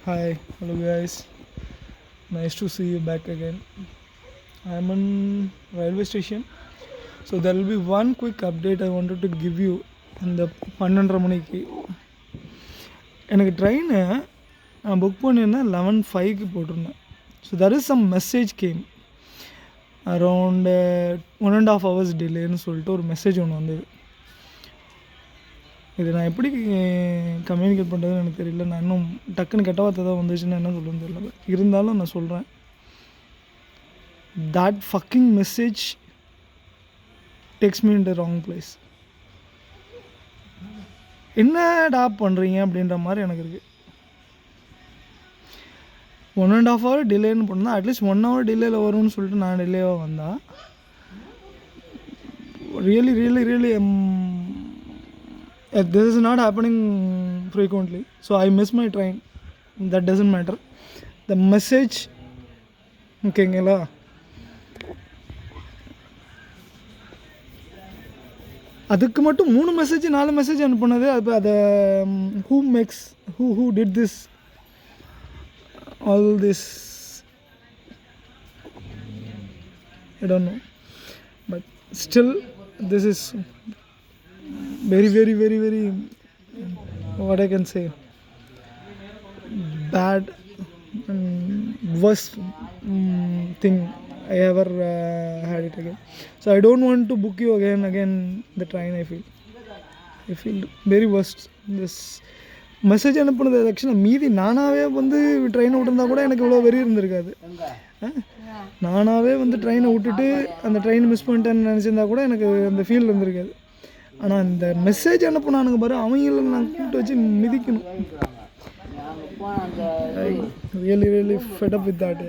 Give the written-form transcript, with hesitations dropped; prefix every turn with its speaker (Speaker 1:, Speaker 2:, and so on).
Speaker 1: Hi, hello guys. Nice to see you back again. I'm on railway station. So there will be one quick update I wanted to give you. இந்த 12:30 மணிக்கு எனக்கு ட்ரெயினை நான் book பண்ணியிருந்தேன் 11:05க்கு போட்டிருந்தேன். So that is some message came around 1.5 hours டிலேன்னு சொல்லிட்டு ஒரு மெசேஜ் ஒன்று வந்தது. இது நான் எப்படி கம்யூனிகேட் பண்ணுறதுன்னு எனக்கு தெரியல. நான் இன்னும் டக்குன்னு கெட்ட வார்த்தை தான் வந்துச்சுன்னா என்ன சொல்லுன்னு தெரியல. இருந்தாலும் நான் சொல்கிறேன், that fucking message takes me in the wrong place. என்னடா பண்ணுறீங்க அப்படின்ற மாதிரி எனக்கு இருக்குது. 1.5 hour டிலேன்னு பண்ணால் அட்லீஸ்ட் 1 hour டிலேயில் வரும்னு சொல்லிட்டு நான் டிலேவாக வந்தால் really this is not happening frequently, so I miss my train. That doesn't matter. The message ஓகேங்களா, அதுக்கு மட்டும் 3 மெசேஜ் 4 மெசேஜ் அனுப்புனது. அது அதை who did this all this I don't know, but still this is very what I can say, bad worst thing I ever had it again. So I don't want to book you again the train. I feel very worst. This message அனுப்புனது ஆக்சுவலாக மீதி நானாகவே வந்து ட்ரெயினை விட்டுருந்தா கூட எனக்கு இவ்வளோ வெறி இருந்திருக்காது. நானாகவே வந்து ட்ரெயினை விட்டுட்டு அந்த ட்ரெயின் மிஸ் பண்ணிட்டேன்னு நினச்சிருந்தா கூட எனக்கு அந்த ஃபீல் இருந்திருக்காது. ஆனால் இந்த மெசேஜ் அனுப்புனானுங்க பாரு, அவங்கள நான் கூப்பிட்டு வச்சு மிதிக்கணும். Really fed up with that.